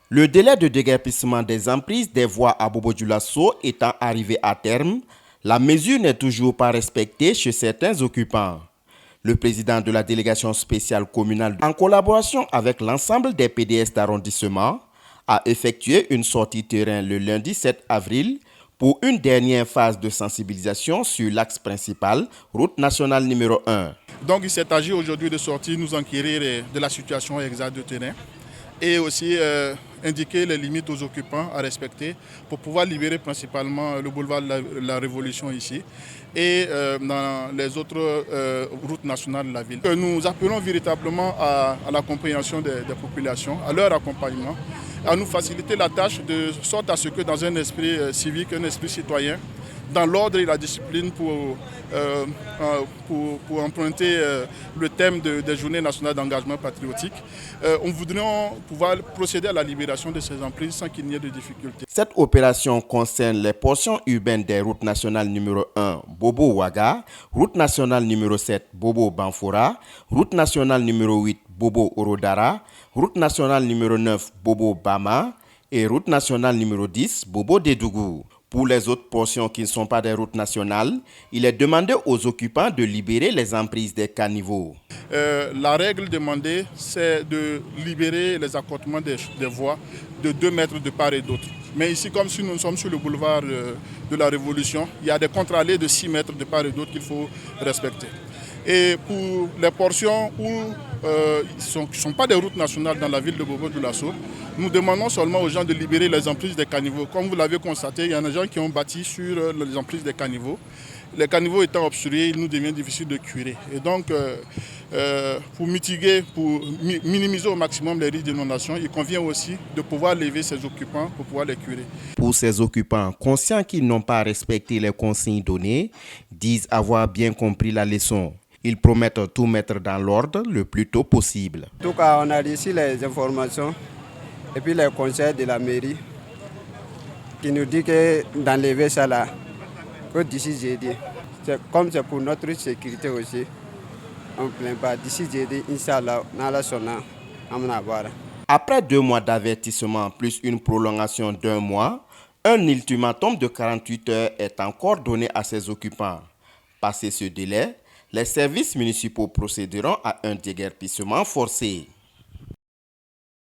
Le délai de déguerpissement des emprises des voies à Bobo-Dioulasso étant arrivé à terme, la mesure n'est toujours pas respectée chez certains occupants. Le président de la délégation spéciale communale, en collaboration avec l'ensemble des PDS d'arrondissement, a effectué une sortie terrain le lundi 7 avril pour une dernière phase de sensibilisation sur l'axe principal, route nationale numéro 1. Donc il s'est agi aujourd'hui de sortir nous enquérir de la situation exacte de terrain et aussi indiquer les limites aux occupants à respecter pour pouvoir libérer principalement le boulevard de la Révolution ici et dans les autres routes nationales de la ville. Nous appelons véritablement à la compréhension des populations, à leur accompagnement, à nous faciliter la tâche de sorte à ce que dans un esprit civique, un esprit citoyen, dans l'ordre et la discipline pour emprunter le thème des Journées nationales d'engagement patriotique, on voudrait pouvoir procéder à la libération de ces emprises sans qu'il n'y ait de difficultés. Cette opération concerne les portions urbaines des routes nationales numéro 1 Bobo-Ouaga, route nationale numéro 7 Bobo-Banfora, route nationale numéro 8 Bobo-Orodara, route nationale numéro 9 Bobo-Bama et route nationale numéro 10 Bobo-Dédougou. Pour les autres portions qui ne sont pas des routes nationales, il est demandé aux occupants de libérer les emprises des caniveaux. La règle demandée, c'est de libérer les accotements des voies de 2 mètres de part et d'autre. Mais ici, comme si nous sommes sur le boulevard de la Révolution, il y a des contre-allées de 6 mètres de part et d'autre qu'il faut respecter. Et pour les portions où qui ne sont pas des routes nationales dans la ville de Bobo-Dioulasso, nous demandons seulement aux gens de libérer les emprises des caniveaux. Comme vous l'avez constaté, il y a des gens qui ont bâti sur les emprises des caniveaux. Les caniveaux étant obstrués, il nous devient difficile de curer. Et donc, pour minimiser au maximum les risques d'inondation, il convient aussi de pouvoir lever ces occupants pour pouvoir les curer. Pour ces occupants, conscients qu'ils n'ont pas respecté les consignes données, disent avoir bien compris la leçon. Ils promettent tout mettre dans l'ordre le plus tôt possible. En tout cas, on a reçu les informations et puis les conseils de la mairie qui nous dit que d'enlever ça là, que d'ici jeudi, comme c'est pour notre sécurité aussi, on ne plaint pas. D'ici jeudi, Inch'Allah, on a la sonna, on a voir. Après 2 mois d'avertissement plus une prolongation d'1 mois, un ultimatum de 48 heures est encore donné à ses occupants. Passé ce délai, les services municipaux procéderont à un déguerpissement forcé.